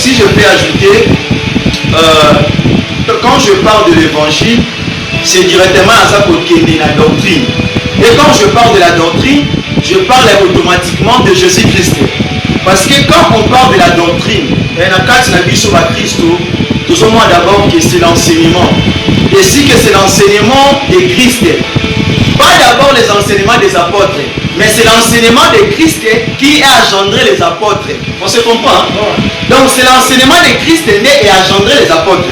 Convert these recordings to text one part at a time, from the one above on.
si je peux ajouter, quand je parle de l'évangile, c'est directement à ça côté de la doctrine. Et quand je parle de la doctrine, je parle automatiquement de Jésus-Christ. Parce que quand on parle de la doctrine, il y a Christ, tout le monde d'abord que c'est l'enseignement. Et si que c'est l'enseignement de Christ, pas d'abord les enseignements des apôtres, mais c'est l'enseignement de Christ qui a engendré les apôtres. On se comprend, hein? Donc c'est l'enseignement de Christ né et engendré les apôtres.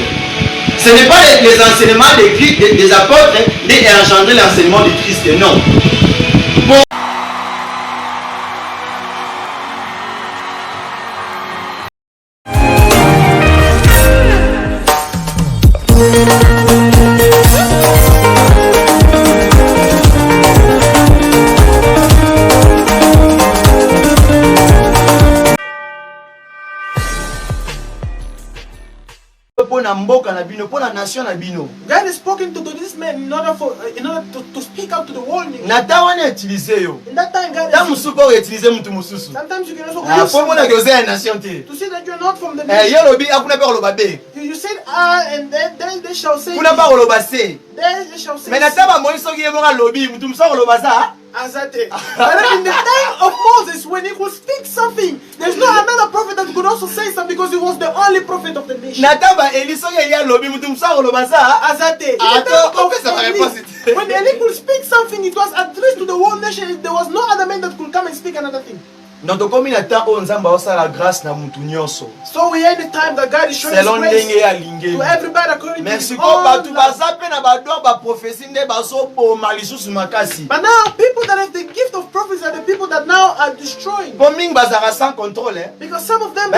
Ce n'est pas les enseignements des apôtres né et engendré l'enseignement de Christ, non. Bon. God is spoken to this man in order to speak out to the world. In that time, God is, sometimes you can also to say that you're not from the nation. You said and then they shall say, they shall say. But in the time of Moses, when he could speak something, there's no another prophet that could also say something because he was the only prophet of the nation. When Eli could speak something, it was at least to the whole nation. There was no other man that could come and speak another thing. So we are in the time that God is showing His grace to everybody according to His own love. But now people that have the gift of prophecy are the people that now are destroying. Because some of them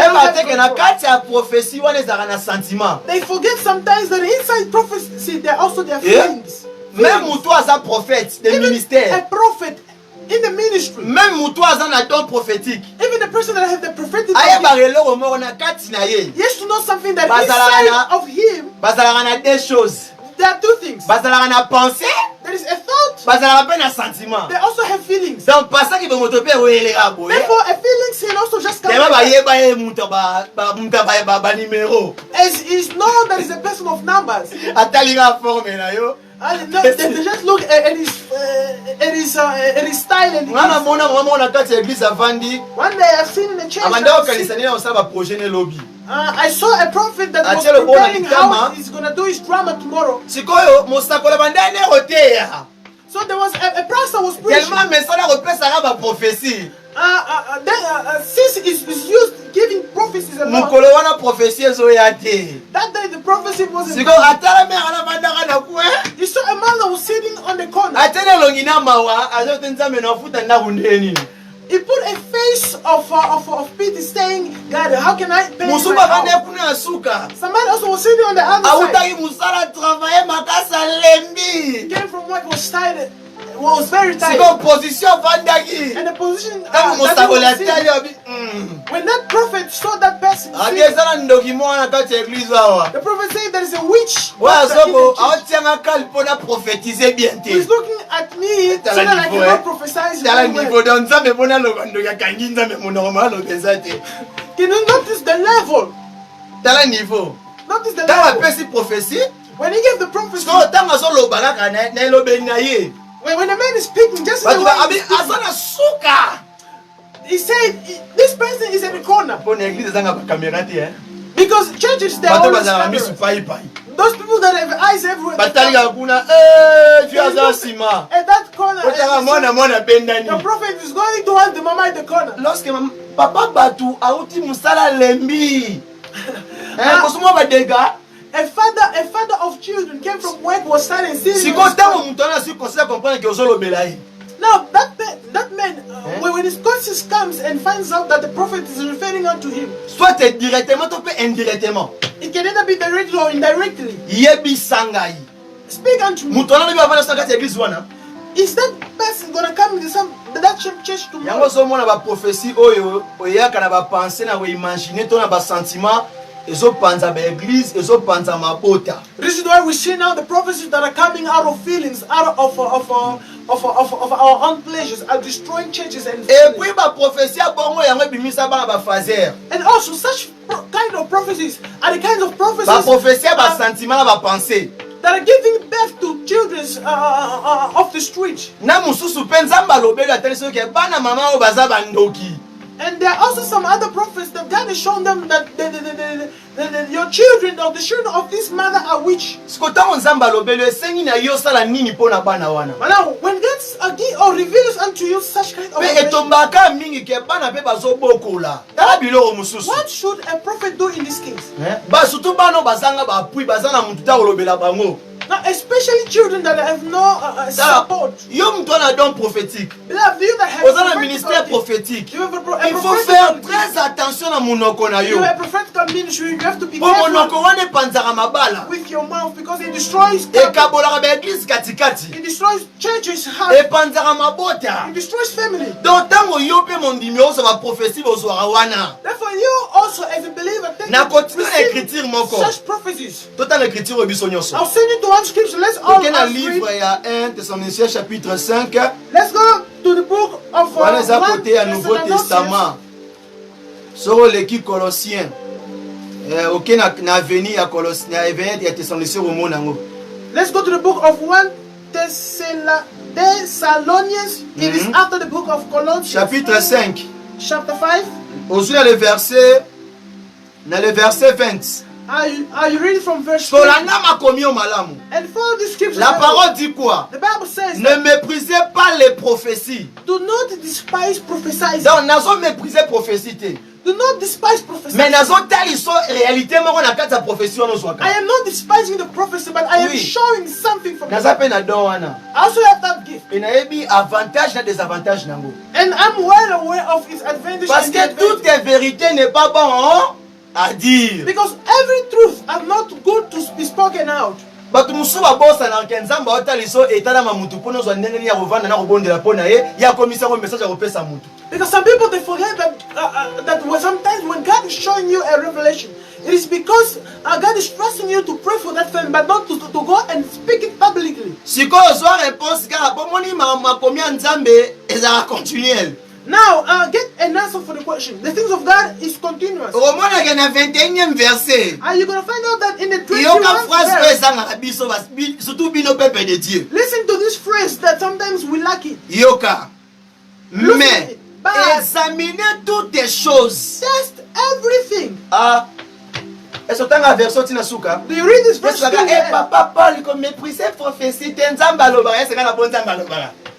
they forget sometimes that inside prophecy there are also their feelings. Même toi as un prophète de ministère. A prophet in the ministry. Même toi as un don prophétique. Even the person that have the prophetic. Yes, to know something that inside of him. Des choses. There are two things. There is a thought. They also have feelings. Donc pas ça qui veut therefore a feelings can also just come. As is known that is a person of numbers. No, they just look at his style and one day I've seen in the church. I saw a prophet that was preparing how he's going to do his drama tomorrow. So there was a pastor was preaching. Since it's used giving prophecies alone, that day the prophecy wasn't. You saw a man that was sitting on the corner. He put a face of pity saying, God, how can I pay my house? Somebody also was sitting on the other side. Came from work, was tired. Was very tired. And the position when that prophet saw that person, the prophet said there is a witch who's looking at me so that I cannot prophesy. Can you notice the level? Notice the level. When he gave the prophecy, when a man is speaking, just in the way he said, this person is in the corner. Because churches, they are always those people that have eyes everywhere. At that corner, the prophet is going to have the mama in the corner. A father of children came from work, was silent. Now that man, when his conscience comes and finds out that the prophet is referring unto him, soit directement ou indirectement, it can either be directly or indirectly. Speak unto me. Is that person gonna come into that church tomorrow? This is why we see now the prophecies that are coming out of feelings, out of our own pleasures, are destroying churches and also such kind kind of prophecies are the kinds of prophecies sentiment, pensée. That are giving birth to children off the street. And there are also some other prophets that God has shown them that your children or the children of this mother are witch. But now, when God reveals unto you such kind of revelation, what should a prophet do in this case? Now, especially children that have no support. prophétique. Beloved, you that have un ministère prophétique. Il faut faire très attention à mon you have a prophetical ministry. You have to be careful with your mouth because it destroys it destroys churches, it destroys family. Therefore, you also as a believer take such prophecies. I'll send you to one scripture. Let's all read. Chapitre 5. Let's go to the book of Nouveau Testament. Sur l'équipe Colossiens. Aucun n'a venu à Colossiens, let's go to the book of 1 Thessalonians. It is after the book of Colossians. Chapitre 5. Chapter 5. Aujourd'hui, le verset 20. Are you reading from verse 3? And follow the scripture. La parole dit quoi? The Bible says, ne méprisez pas les prophéties. Do not despise prophesying. Donc, nous avons méprisé prophétie. Do not despise prophecy. Mais nous avons telle réalité, mais on a quatre prophéties. I am not despising the prophecy, but I am showing something from God. I also have that gift. And I'm well aware of its advantage. Parce que toute vérité n'est pas bon à dire. Because every truth are not good to be spoken out. But musuba bosa na kenzamba otaliso etala mamutu pono zo ndenge ya kovanda na kobondela pona ye ya komisa ko message ya kopesa mutu. Because some people they forget that that sometimes when God is showing you a revelation, it is because God is trusting you to pray for that family, but not to go and speak it publicly. Siko zo réponse car pomoni makomia nzambe eza continuel. Now, get an answer for the question. The things of God is continuous. Au moins, il y a 21e verset. Are you going to find out that in the 21st verse? Listen to this phrase that sometimes we lack it. Yoka. Mais, examinez toutes les choses. Test everything. Do you read this verse?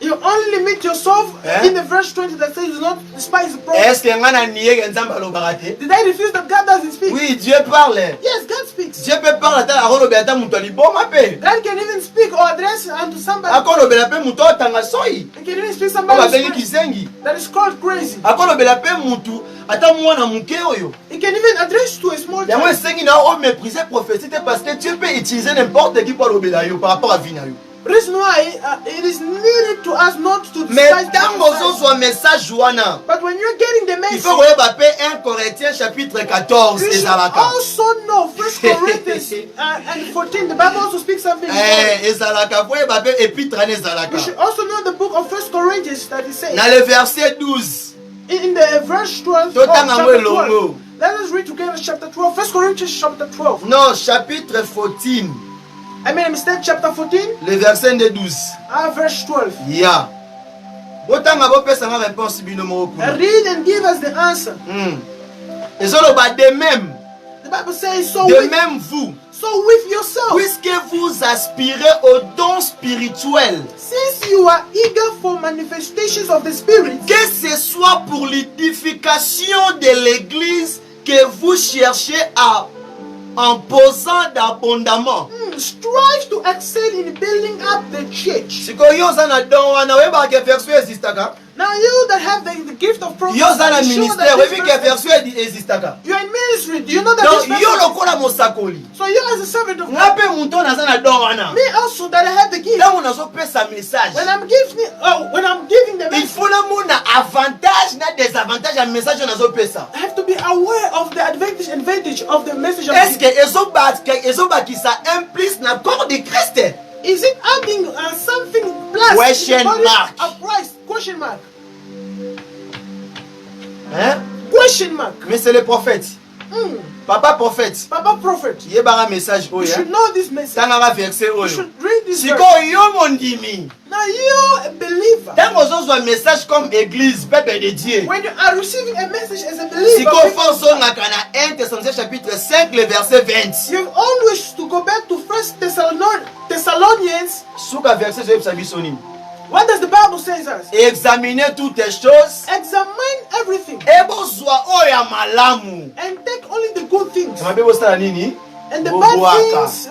You only limit yourself in the verse 20 that says do not despise the prophet. Did I refuse that God doesn't speak? Oui, Dieu parle. Yes, God speaks. Dieu peut parler à God can even speak or address unto somebody. He can even speak to somebody that is called crazy. He can even address to a small child. Reason why it is needed to us not to despise the message. But when you're getting the message, you should also know 1 Corinthians and 14. The Bible also speaks something. You should also know the book of 1 Corinthians that it says. In the verse 12, chapter 12. Let us read together chapter 12. 1 Corinthians chapter 12. Non, chapitre 14. I made a mistake, chapter 14. Le verset 12. Verse 12. Yeah. Read and give us the answer. De même. The Bible says so. De même vous. So with yourself. Puisque vous aspirez aux dons spirituels. Since you are eager for manifestations of the Spirit. Que ce soit pour l'édification de l'église que vous cherchez à en posant d'abondamment. Strive to excel in building up the church. Now you that have the gift of prophecy, you are in ministry. Do you know that this person? So you as a servant of God, me also that I have the gift. When I'm giving the message, I have to be aware of the advantage of the message of Is it adding something plus question mark of Christ? Question mark. Hein? Question mark. Mais c'est le prophète. Papa prophète. Papa prophet. Il y a un message. You should know this message. You should read this verse. Now you a believer. Un message comme église, peuple de Dieu. When you are receiving a message as a believer. Si qu'on pense au 1 Thessaloniciens chapitre 5, le verset 20. You always to go back to 1 Thessalonians. Souka verset je What does the Bible say us? Examinez toutes les choses. Examine everything. And take only the good things. And the bad things,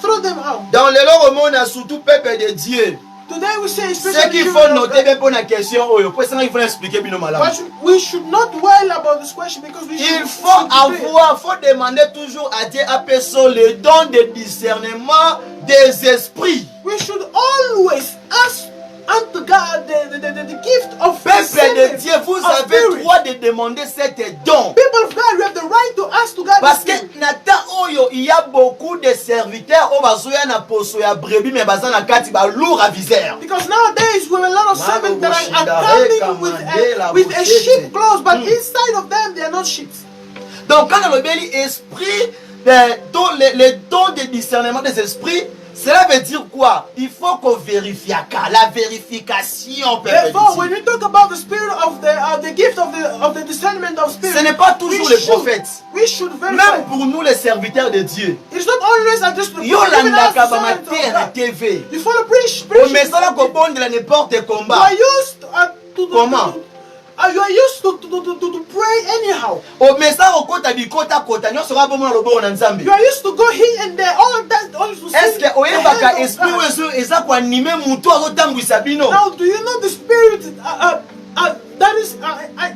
throw them out. Dans le long monde, surtout peuple de Dieu. Today we say ce qu'il faut noter bien pour la question, il faut expliquer bien mal. We should not worry about this question because we should. Il faut demander toujours à Dieu à personne le don de discernement des esprits. We should always ask unto God the gift of peuple de Dieu, vous avez le droit de demander cet don. People of God, we have the right to ask to God. Parce que il y a beaucoup de serviteurs au bazoya na poso ya brebis mais bazan na kati ba lourd à visère. Because nowadays we have a lot of servants that are coming with a sheep clothes, but inside of them they are not sheep. Donc quand on dit esprit, le don de discernement des esprits, cela veut dire quoi? Il faut qu'on vérifie la vérification. Therefore, when we talk about the spirit of the gift of the discernment of spirit, ce n'est pas toujours les prophètes. We should verify. Même pour nous les serviteurs de Dieu. It's not always just the TV. You follow preach. Au message qu'on bonne de n'importe combat. You are used to comment? You are used to pray anyhow. Au message au kota bikota kota nyo sera bon le bon nzambe. You are used to go here and there all that all to see. Est-ce que oyebaka esprit wezo eza ko animer mutu azotambwisa bino? Now do you know the spirit that is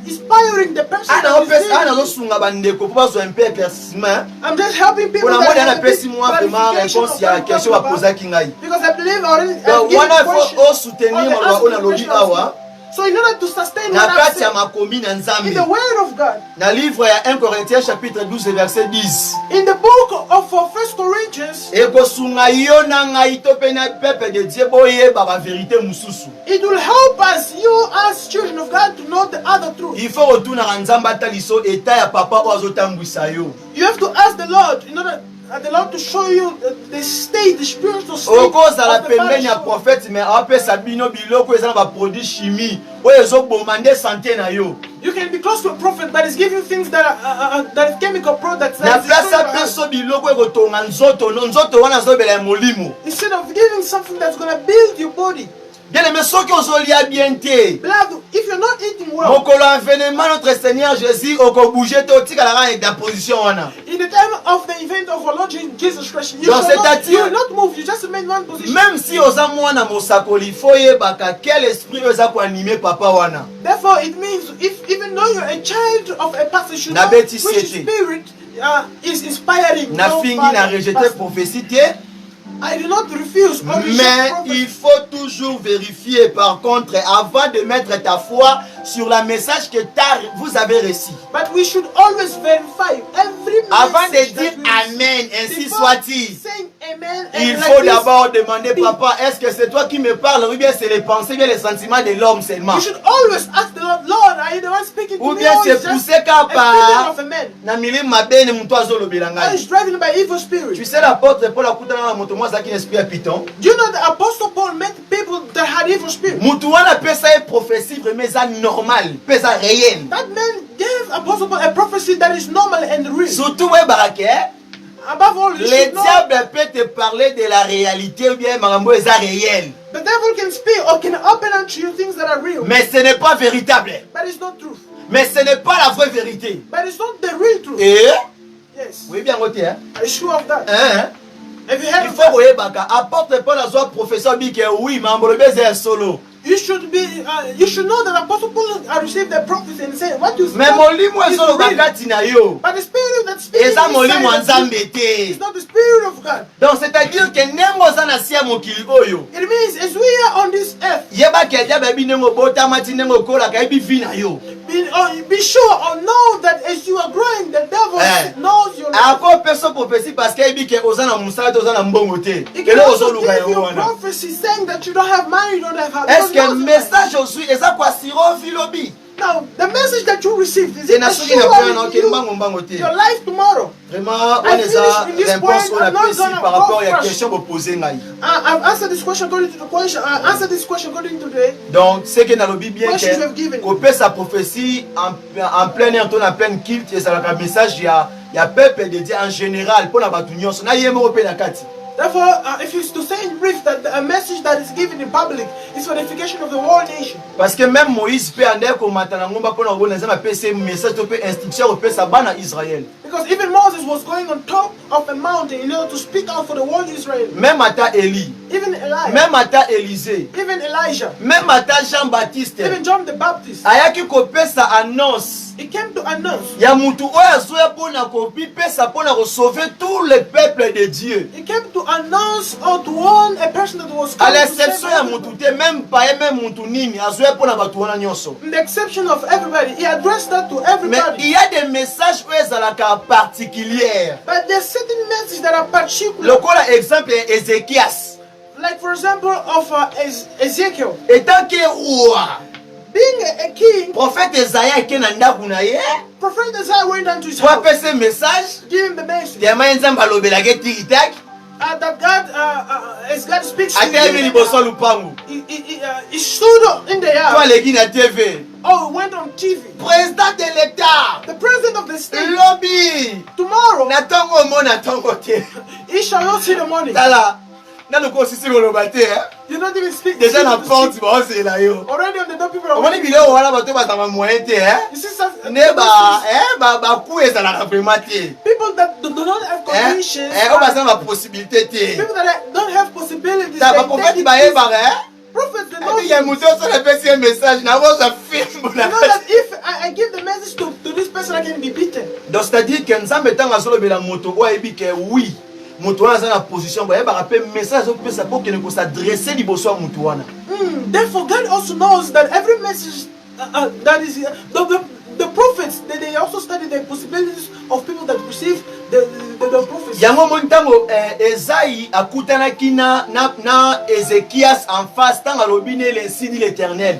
inspiring the person? I'm just helping people that because I believe already. So in order to sustain what I'm saying, in the word of God, dans le livre 1 Corinthiens chapitre 12 verset 10, in the book of 1 Corinthians, it will help us, you as children of God, to know the other truth. You have to ask the Lord in order the Lord to show you the state, the spiritual state of the prophète, mais you can be close to a prophet that is giving things that are chemical products. Instead of giving something that's going to build your body. Bien aimé, ceux qui ont bien été. If you're not eating well. Notre Seigneur Jésus, on peut bouger avec la position. In the time of the event of our Lord Jesus Christ, you will not move. You just remain in one position. Même si oza mwana mosakoli, faut yebaka quel esprit oza ko animer papa wana. Therefore, it means even though you're a child of a pastor, you should know which spirit is inspiring. Na fingi na rejeter prophétie. I do not refuse. Mais il faut toujours vérifier par contre avant de mettre ta foi sur le message que vous avez reçu. But we should always verify every message. Avant de dire Amen, ainsi soit-il. Il like faut d'abord demander, papa, est-ce que c'est toi qui me parles ou bien c'est les pensées, bien les sentiments de l'homme seulement? You should always ask the Lord, Lord, are you the one speaking to me? Ou bien c'est poussé of a man. Na milim mabene mutwazo lobelanga. Is driving by evil spirit. Tu sais l'apôtre Paul a kutana na moto mwaza qui esprit à Python. Do you know the apostle Paul met people that had evil spirit? Mutu wana pesa e prophétie vraiment ça normal, pesa réel. That man gave apostle Paul a prophecy that is normal and real. Surtout ouais barake. Above all, le diable peut te parler de la réalité ou bien marambo est réel. The devil can speak or can open unto you things that are real. Mais ce n'est pas véritable. But it's not truth. Mais ce n'est pas la vraie vérité. But it's not the real truth. Et yes. Oui bien côté hein. Are you sure of that? Hein? Have you heard il faut voyer baka apporte pas la joie professeur dit que oui mambo le baiser un solo. You should be. You should know that Apostle Paul received the prophecy and said, "What you speak." Mais molimo ezolo bakati na yo. But the spirit that speaks is not the spirit of God. Donc c'est-à-dire que nengo za na sia mokili oyo. It means as we are on this earth. Yeba ke dia baby nengo bota mati nengo kola ka ibi vina yo. Be sure or know that as you are growing, the devil knows your life. Encore personne prophétie parce que ibi ke ozana musala ozana mbongo te. It can also give you a prophecy saying that you don't have money, you don't have house. Est-ce que message aussi est ça quoi siro filobi? Now, the message that you received is it assuring your life tomorrow. Vraiment, on les a réponse on a pris ici par rapport à la question que vous posez. I've answered this question according to the question. I answered this question according to the. Donc, c'est que dans le Bible bien que qu'on peut sa prophétie en plein air, en plein culte, et ça le message il y a peuple de Dieu en général pour la bataille. Na yemo pe na kati. Therefore, if it's to say in brief that a message that is given in public is for the edification of the whole nation. Parce que même Moïse peut aller comme matana ngomba pour na bona zama PC message to pe instruction pe sa bana Israël. Because even Moses was going on top of a mountain in order to speak out for the whole Israel. Même ata Élie. Even Elijah. Même ata Élisée. Even Elijah. Même ata Jean-Baptiste. Even John the Baptist. Ayaki ko pe sa annonce. He came to announce. Ya mutu oya soya pona kopi pe sa pona ko sauver tous les peuples de Dieu. He came to announce or to warn a person that was coming. À l'exception ya mutu te même pas même mutu nini asoya pona batu wana nyonso. The exception of everybody, he addressed that to everybody. Mais il y a des messages où ils ont la particulière. But there's certain messages that are particular. Le cas exemple est Ézéchias. Like for example of Ezekiel. Étant que roi. Being a king, prophète Esaïe qui n'a ndaku na ye. Prophet Isaiah went down to his house. Pour passer ce message. Give him the message. Yama nzamba lobela ke tiki-tak. That God, as God speaks to him, he stood up in the yard. Oh, he went on TV. Président de l'État. The president of the state. Lobby. Tomorrow. Natongo mo natongo te. He shall not see the money. Tala. You don't even speak. Déjà la porte, c'est là yo. Already on the door, people are. On dit vidéo wala bato ba tama moyen te You see some. Ne ba ku eza la vraiment te. People that do not have conditions. On ba ça la possibilité te. People that don't have possibilities. Ça ba prophète ba e ba prophets they know. Il y a muto sur le petit message na wo ça film. You know that if I give the message to this person I can be beaten. Donc c'est-à-dire que nzambe tanga solo bela moto o ebi ke oui. Position message pour s'adresser therefore God also knows that every message that is the prophets they also study the possibilities of people that receive the prophets. Yango montango Esaïe akutanaki na Ézéchias en face tanga lobine l'insigne l'Éternel.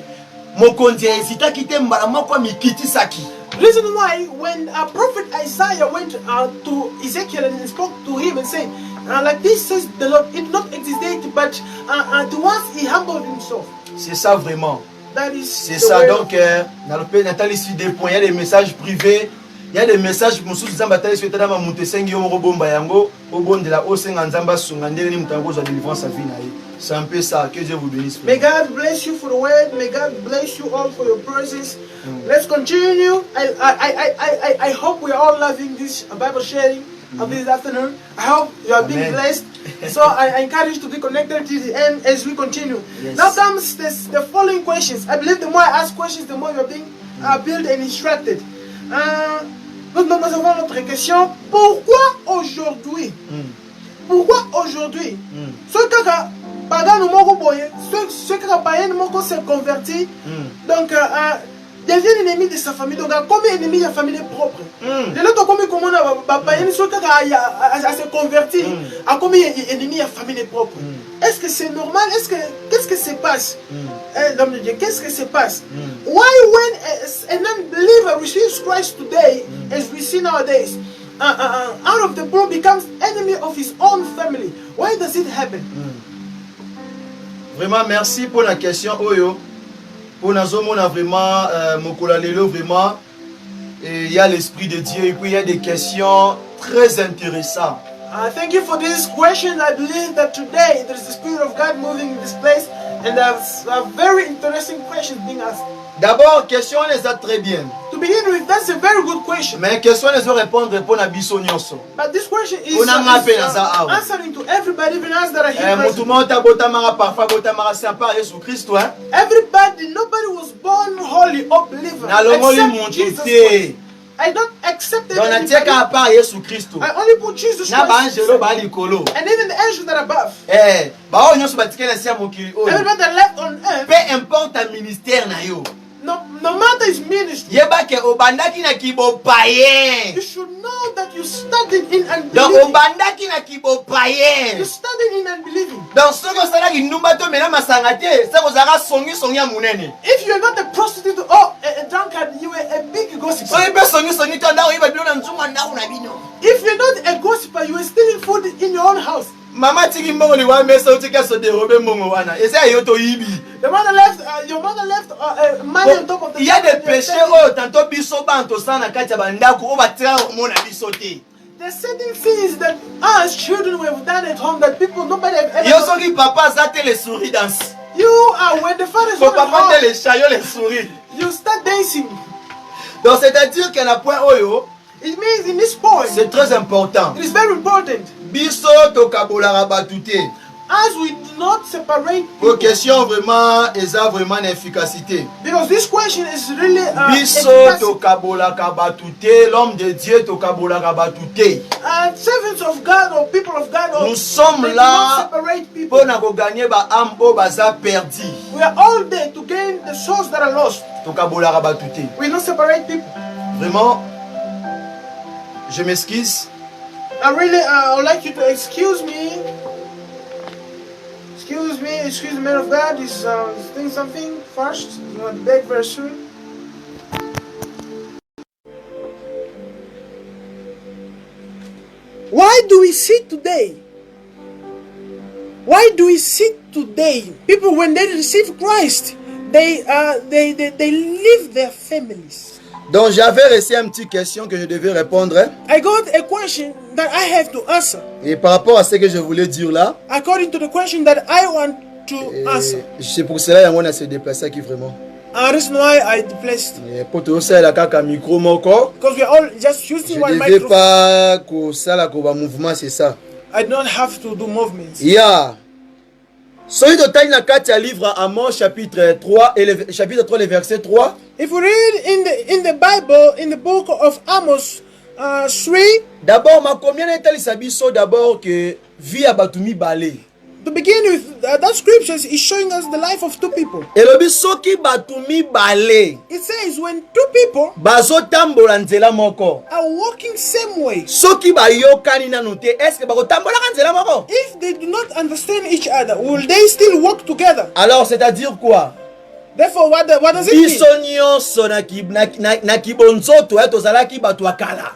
Mokonzi hésita kite mbala moko mikiti saki. Reason why when a prophet Isaiah went to Ezekiel and spoke to him and said, like this says the Lord, it did not exist, but once he humbled himself. C'est ça vraiment. C'est ça. Donc, dans le pays natal ici des points, il y a des messages privés, il y a des messages pour nous zambata sur tata mamunte sengi yo robomba yango au bon de la osenga nzamba sungandele ni mutango za délivrance à vie na ye. C'est un peu ça. Que Dieu vous bénisse. May God bless you for the word. May God bless you all for your presence. Let's continue. I hope we are all loving this Bible sharing of this afternoon. I hope you are being blessed. So I encourage you to be connected to the end as we continue. Yes. Now comes the following questions. I believe the more I ask questions, the more you are being built and instructed. Donc nous avons notre question. Pourquoi aujourd'hui? Pourquoi aujourd'hui? Pendant ceux qui ont se converti, donc devient ennemi de sa famille, donc comme ennemi de la famille propre. De l'autre comme on a ceux qui se converti, comme ennemi de la famille propre. Est-ce que c'est normal? Qu'est-ce que se passe? L'homme de Dieu, qu'est-ce que se passe? Why when a non-believer receives Christ today, as we see nowadays, out of the blue becomes enemy of his own family? Why does it happen? Vraiment, merci pour la question, Oyo. Pour nous, on a vraiment, Mokolalelo, vraiment, il y a l'Esprit de Dieu, et puis il y a des questions très intéressantes. Thank you for this question. I believe that today there is the Spirit of God moving in this place, and there's very interesting questions being asked. D'abord, question les a très bien. To begin with, that's a very good question. Mais question les a répondre à biso nyonso. But this question is answering to everybody, even us that are here. Everybody, nobody was born holy or believer except Jesus Christ. I don't accept it. I only put Jesus Christ. And even the angels that are above. Everybody that left on earth. Peu importe ta ministère na yo. No matter his ministry, yeba ke obandaki na kibo païen. you should know that you studied in Donc unbelieving. obandaki na kibo païen. You studied in unbelieving. Donc ce que ça là qui numba to mena masangate, ça ko zara songi ya munene. If you are not a prostitute or a drunkard, you are a big gossiper. So ibe songi to ndao iba bilo na nzunga ndao na bino. If you're not a gossiper, you are stealing food in your own house. Mama tiki mbongo ni wa mesa utika so dérober mbongo wana. Esa yoto yibi. Your mother left money on top of the. Il y a des péchés oh tantôt biso banto sana kati ya bandako o batira mona biso te. There's certain things that us children we have done at home that nobody have ever. Yo soki papa zate les souris danse. You are when the father is Ko home, papa te les chayo les souris. you start dancing. Donc c'est-à-dire qu'il y a un point oyo. It means in this point, C'est très important. it is very important. Biso to kabola rabatute. As we do not separate Vos people, questions vraiment, eza vraiment une efficacité. because this question is really Biso to kabola kabatute, l'homme de Dieu to kabola rabatute. servants of God or people of God or Nous sommes they do là not separate people. pour nous gagner ba âme o baza perdu. We are all there to gain the souls that are lost. To kabola rabatute. We don't separate people. Vraiment, je m'excuse. I would like you to excuse me. Excuse the man of God. He's doing something first. He's going to be back very soon. Why do we see today? Why do we see today people when they receive Christ, they leave their families? Donc j'avais reçu une petite question que je devais répondre. I got a question that I have to answer. Et par rapport à ce que je voulais dire là, According to the question that I want to answer. c'est pour cela qu'on a se déplacé qui vraiment. And reason why I placed. Et pour tout ça, il y a un micro moko. Because we are all just using Je one ne devais microphone. pas que ça là qu'on va mouvement c'est ça. I don't have to do movements. Yeah. Soyez de taille na kati ya livre Amos chapitre 3 et le chapitre 3 le verset 3. If we read in the Bible, in the book of Amos 3, D'abord ma combien est biso d'abord que vie a batumi balé. to begin with, that scriptures is showing us the life of two people. Et le biso ki batumi balé. It says when two people Bazo tambola nzela moko. are walking same way, Soki ba yokani nanu te, est-ce que bako tambola nzela moko? if they do not understand each other, will they still walk together? Alors c'est-à-dire quoi? Therefore, what does it mean? Biso nyonso na kibonzoto tozalaki bato akala.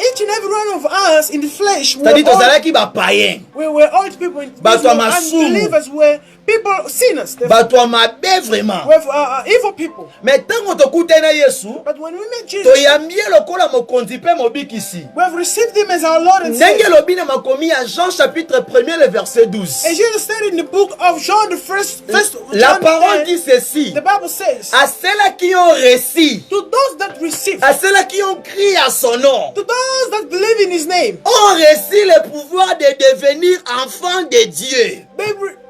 Each and every one of us in the flesh, C'est-à-dire tozalaki ba païen. we were all people in Bato Israel, amasumu. unbelievers were people, sinners. Bato mabe vraiment. We're evil people. Mais tango tokute na Yesu, But when we met Jesus, toyambie lokola mokonzi pe mobikisi. we have received him as our Lord and Ndenge Savior. lobi na makomi ya Jean chapitre 1er le verset 12. As Jesus said in the book of John, the first La John parole 10, dit ceci. the Bible says, À ceux-là qui ont réussi, to those that receive, à ceux-là qui ont crié à son nom, to those that believe in his name, ont reçu le pouvoir de devenir enfants de Dieu.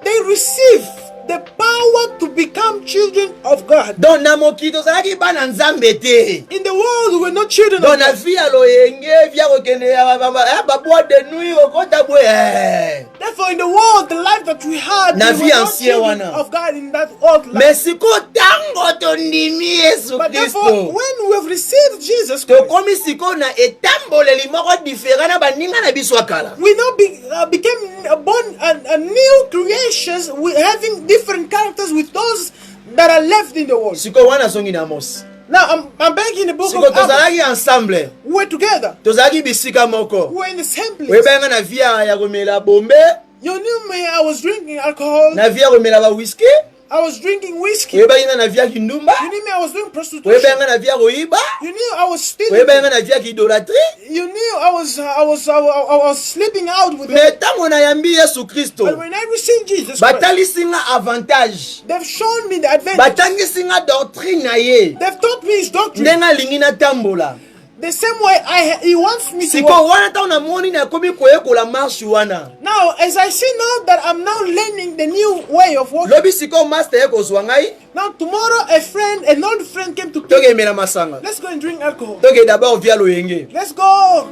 they receive the power to become children of God. Donc na mokili tozalaki bana nzambe te. In the world, we were not children Donc of na God. vie ya loyenge via kokende ya babwa de nuit okota bwe. Therefore, in the world, the life that we had, Na we vie were not ancienne children wana. of God in that old life. Mais siko tango tondimi Yesu But therefore, Kristo. when we have received Jesus Christ, Tokomi siko na etamboleli moko différent na baninga na biso akala. we now became born a new creations, with having different characters with those that are left in the world. Siko wana songi na Amos. Now, I'm back in the book Siko of Amos. tozalaki ensemble. We're together. Tozalaki bisika moko. We're in the same place. Oyebenga na via ya komela bombe, You knew me, I was drinking alcohol. na via komela ba whisky. I was drinking whiskey. Oyebenga na via kindumba. You knew me, I was doing prostitution. Oyebenga na via koiba. You knew I was stealing. Oyebenga na via kidolatrie. You knew I was sleeping out with them. Mais tango na yambi Yesu Kristo, But when I received Jesus Christ, batalisi nga avantage. they've shown me the advantage. Batangisi nga doctrine na ye. They've taught me his doctrine. Ndenga alingi na tambola. The same way he wants me to Siko walk. wana ta unamoni na komi koyekola marche wana. Now, as I see now that I'm now learning the new way of walking. Lobi siko master ye kozwa ngai. Now, tomorrow an old friend came to Toke pick. mela masanga. Let's go and drink alcohol. Toke d'abord via loyenge. Let's go.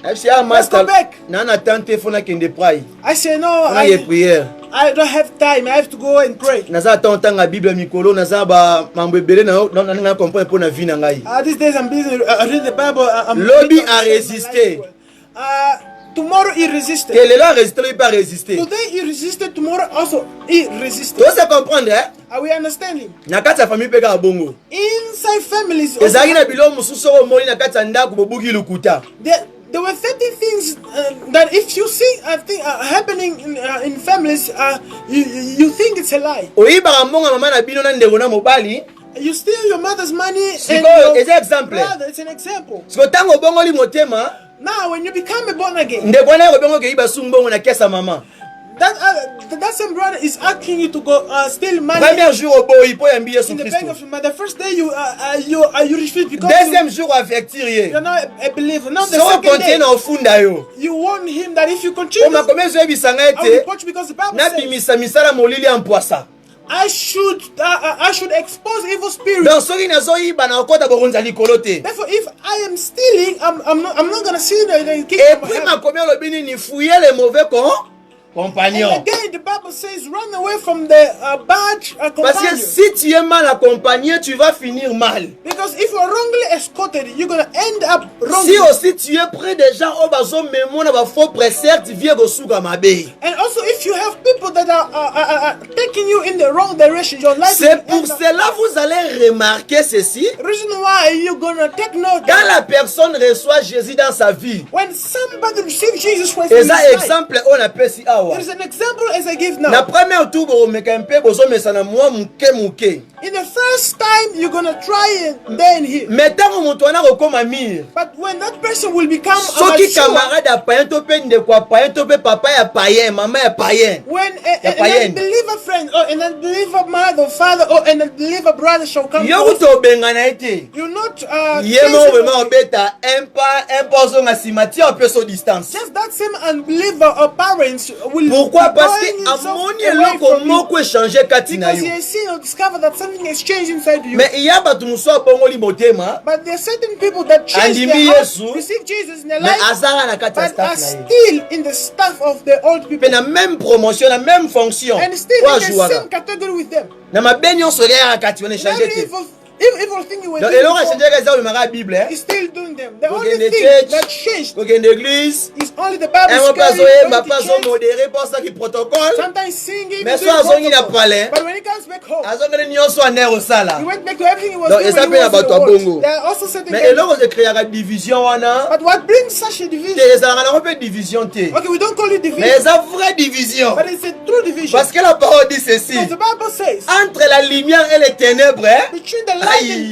FCA Let's go master. back. Nana tante fona kende prai. I say no. Fona ye prière. I don't have time. I have to go and pray. Naza tantanga Bible mikolo naza ba mambebele na na comprendre pour na vie na ngai. These days I'm busy reading the Bible. Lobby a résisté. Tomorrow he resisted. Quel est là résisté, il pas résister. Today he resisted, tomorrow also he resisted. Tu sais comprendre, hein? Are we understanding? Na kati ya famille peka bongo. Inside families. Ezali na bilo mususu o moni na kati ya ndako bobuki lukuta. There were 30 things that if you see happening in families, you think it's a lie. Oyiba mbonga mama na bino na ndeko na mobali. You steal your mother's money and your brother. It's an example. Siko tango bongo li motema. Now when you become a born again, ndeko na bongo ke iba sumbongo na kesa mama. That same brother is asking you to go steal money. Premier jour au boy po yambi Yesu Christ. The first day you refuse because deuxième jour affectir ye. You're not a believer. Now the so second day na ofunda yo. You warn him that if you continue, o makomezo ebisanga ete because the Bible na bimisa misala molili ampoisa. I should expose evil spirits. Therefore, if I am stealing, I'm not gonna see the compagnon. And again, the Bible says, run away from the bad companion. Parce que si tu es mal accompagné, tu vas finir mal. Because if you are wrongly escorted, you're gonna end up wrongly. Si aussi tu es près des gens au bazo mémoire na ba faux presseurs, tu viens gosuka mabe. And also if you have people that are taking you in the wrong direction, your life. C'est pour cela vous allez remarquer ceci. Reason why you're gonna take note. Quand la personne reçoit Jésus dans sa vie. When somebody receives Jesus Christ. Et ça exemple on appelle si there is an example as I give now. Na première tour bo mekempe bozo mesana moi muke. In the first time you're gonna try and then here. Metango moto wana kokoma mir. But when that person will become soki camarade ya païen to pe ndeko ya païen to pe papa ya païen, mama ya païen. When an unbeliever friend or an unbeliever mother, father or an unbeliever brother shall come. Yo to bengana ete. You not yemo vraiment beta un pas zonga simati on peut so distance. Just that same unbeliever or parents will. Pourquoi? Parce que amoni eloko moko échanger kati na yo. Because you see or discover that something has changed inside you. Mais il y a batu muso bongoli motema. But there are certain people that change their hearts, receive Jesus in their life, but are still in the staff of the old people. La même promotion, la même fonction. And still in the same category with them. Na mabenyo solaire kati on échanger. Evil thing you were doing before, he's still doing them. The only thing that changed is only the Bible sometimes singing, but when he comes back home, he went back to everything he was doing when he was in the world. There are also certain but what brings such a division? Okay, we don't call it division, but it's a true division. Parce que la parole dit ceci, the Bible says, entre la lumière et les ténèbres, between the il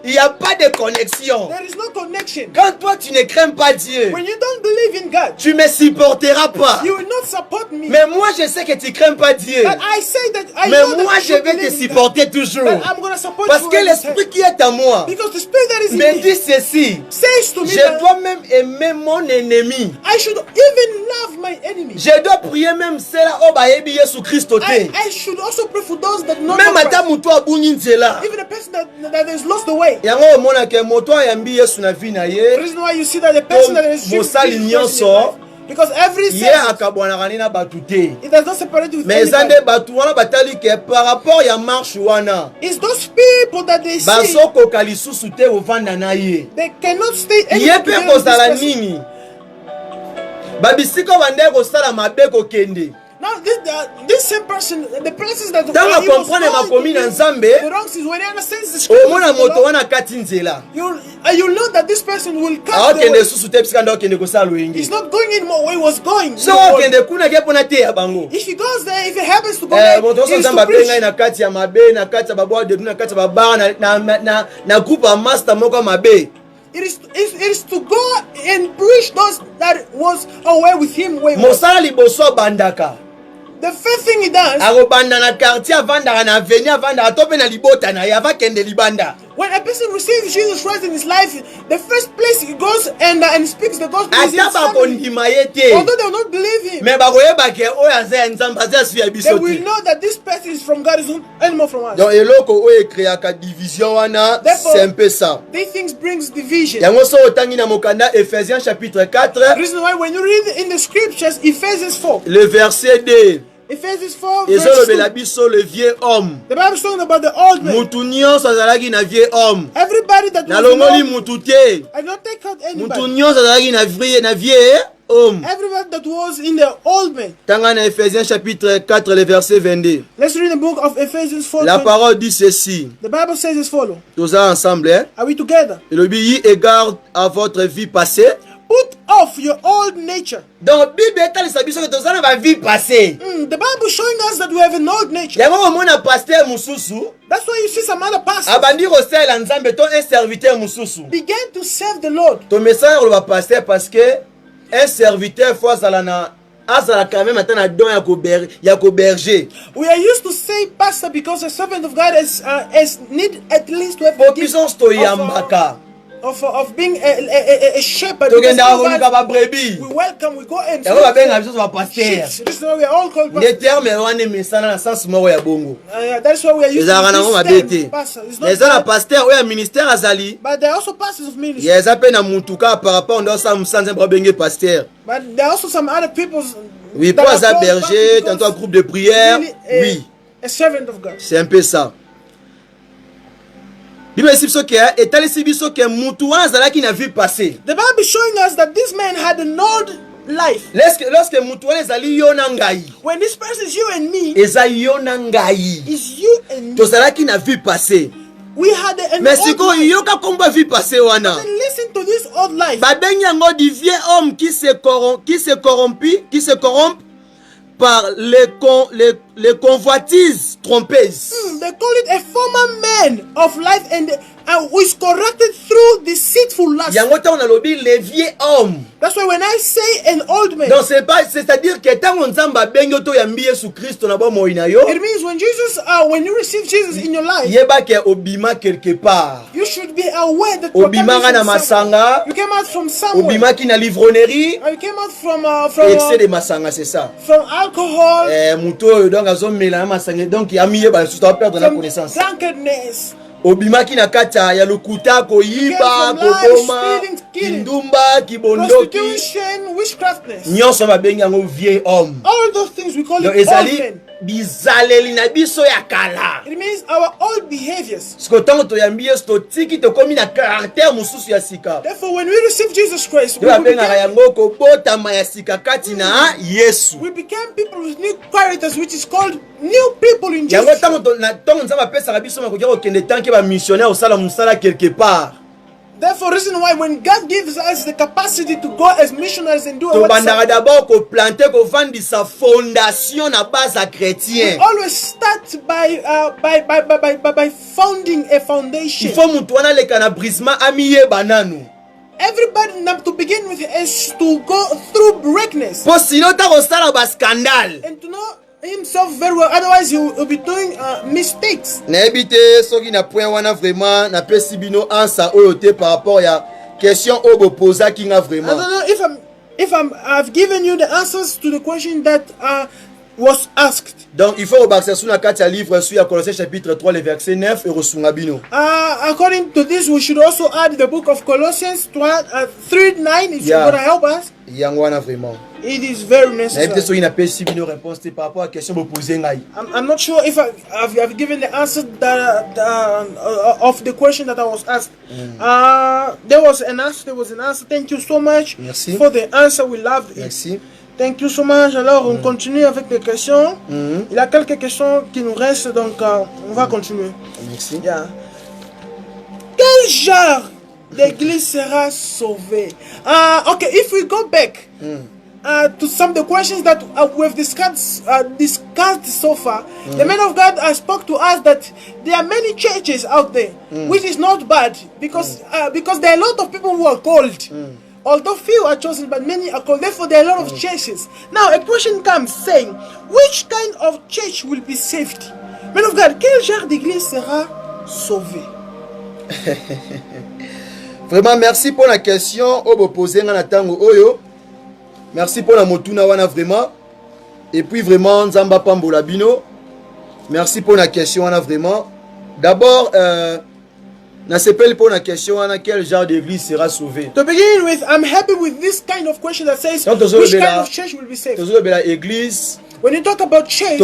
n'y a pas de connexion. There is no connection. Quand toi tu ne crains pas Dieu, when you don't believe in God, tu me supporteras pas. You will not support me. Mais moi je sais que tu crains pas Dieu. But I say that mais moi je vais te supporter toujours. I'm gonna support parce que l'esprit qui est en moi because the spirit that is in me dit ceci. Says to me je dois même aimer mon ennemi. I should even love my enemy. Je dois prier même cela au bayebi Yesu Christ te. I should also pray for those that know même ata muto abungi nzela. Even a person that has lost the way. Yango mona ke moto ayambi Yesu na vie na ye. The reason why you see that the person that is mosali nyonso because every ye akabwana na batu te. It does not separate with mais zande batu wana batali ke par rapport ya marche wana. It's those people that they see. Basoko kalisusu te ovanda na ye. They cannot stay anywhere. Ye pe kozala nini? Babisiko bande kosala mabe kokende. Now this same person, the places that the wrongs is when he understands the scripture. You know that this person will cut the way. He's not going anymore where he was going. So if he goes there, if he happens to go there, he's to preach. It is to go and preach those that was away with him. The first thing he does, when a person receives Jesus Christ in his life, the first place he goes and speaks the gospel is his family. Although they will not believe him, they will know that this person is from God, is not anymore from us. Therefore, these things brings division. Ephésiens chapitre 4. The reason why when you read in the scriptures, Ephesians 4, le verset 2. Ephesians 4 Et verse 2. la biso le vieux homme. The Bible is talking about the old man. Mutu nyonso azalaki na vieux homme. Everybody that was Nalongoli mutu te. I don't take out Mutu anybody. nyonso azalaki na vieux homme. Everybody that was in the old man. Tanga na Ephésiens chapitre 4 le verset 22. Let's read the book of Ephesians 4. La parole dit ceci. The Bible says as follows. Tous ensemble, hein? Are we together? Et le billet égard à votre vie passée. Put off your old nature. Donc, Bible est allée s'habiller que tous ensemble va vie passée. The Bible showing us that we have an old nature. Y'a un moment pasteur mususu. That's why you see some other pastors Abandi rosel la nzambe ton un serviteur mususu. begin to serve the Lord. Ton message le va pasteur parce que un serviteur faut azalana quand même attend na don ya ko berger. We are used to say pastor because a servant of God is need at least to have Pour puissance to yambaka. Of being a shepherd. To Because genda God, voluka ba brebis. we welcome, we go and Ya ba benga biso ba pasteur. sheep. This is why we are all called Les pastors. termes wana mesana na sens moko ya bongo. That's why we are used Ezalaka nango to mabe this te. term, pastor. It's not Les ana bad, pasteur oya ministère azali. but there are also pastors of ministry. Ya zape na mutuka par rapport ndo sa musanze ba benge pasteur. But there are also some other people. Oui, that pas are à called berger, pastors tantôt un because groupe de prière. really Oui, a servant of God. c'est un peu ça. Bible dit ce que est allé si biso que mutu wana zalaki na vie passée. The Bible is showing us that this man had an old life. Lorsque mutu wana zali yo na ngai. When this person is you and me, Eza yo na ngai. is you and me. To zalaki na vie passée. We had an Mais old siko life. yo ka komba vie passée wana. Then listen to this old life. Ba bengi yango du vieux homme qui se corrompt par les convoitises trompeuses. They call it a former man of life and who is corrupted through deceitful lust. Yango ta on a lobby les vieux hommes. That's why when I say an old man, Donc c'est-à-dire que tant on zamba bengo to yambi Yesu Christo na ba moina yo. it means when you receive Jesus in your life, Yeba ke obima quelque part. you should be aware that you are coming Obima na from somewhere. masanga. You came out from somewhere. Obima ki na livronnerie. You came out from Excès de masanga c'est ça. from alcohol, Muto donc azomela na masanga donc yami yeba tout à perdre la from connaissance. drunkenness. Obima ki na kata ya lokuta ko yiba You came ko from lies, koma stealing, killing, kindumba kibondoki. prostitution, witchcraftness. Nyonso ba bengi yango vieux homme. All those things we call it Donc old ezali men. bizaleli na biso ya kala. It means our old behaviors. Siko tango toyambi Yesu totiki tokomi na caractère mosusu ya sika. Therefore, when we receive Jesus Christ, Yo abengaka yango kobotama ya sika kati na Yesu. we became people with new characters, which is called new people in Yango Jesus. tango nzambe apesaka biso makoki ya kokende tanke ba missionnaire osala mosala quelque part. Therefore, reason why when God gives us the capacity to go as missionaries and do our Tobandaka work, d'abord koplanter kovandisa fondation na base ya we chrétien. always start by founding a foundation. Il faut mutu wana leka na brisement amiyeba nanu. Everybody now to begin with is to go through breakness Po sino ta kosala ba scandale. and to know himself very well. Otherwise, he will be doing mistakes. Nayebi te soki na point wana vraiment na pesi bino ansa oyo te par rapport ya question oyo bopozaki nga I vraiment. don't know if I've given you the answers to the question that was asked. Donc il faut rebarquer sur la carte à livre sur Colossiens chapitre 3 le verset 9 et resunga bino. According to this, we should also add the book of Colossians 3:9. It's Yeah. going to help us. Yango wana vraiment. It is very Nayebi te necessary. soki na pesi bino réponse te par rapport à question boposer ngai. I'm not sure if I've given the answer of the question that I was asked. There was an answer. Thank you so much Merci. for the answer. We loved it. Merci. Thank you so much. Alors, on continue avec les questions. Il y a quelques questions qui nous restent, donc on va continuer. Merci. Yeah. Quel genre d'église sera sauvé? Okay, if we go back to some of the questions that we've discussed so far, the man of God spoke to us that there are many churches out there, which is not bad because there are a lot of people who are called. Although few are chosen, but many are called. Therefore, there are a lot of churches. Now, a question comes saying, which kind of church will be saved? Man of God, quel genre d'église sera sauvé? Vraiment merci pour la question oyo poser nga na tango oyo. Merci pour la motuna wana vraiment. Et puis vraiment nzamba pambola bino. Merci pour la question wana vraiment. D'abord na sepeli pour la question wana quel genre d'église sera sauvé. To begin with, I'm happy with this kind of question that says Donc, which kind of church will be saved. Tozo bela église When you talk about church,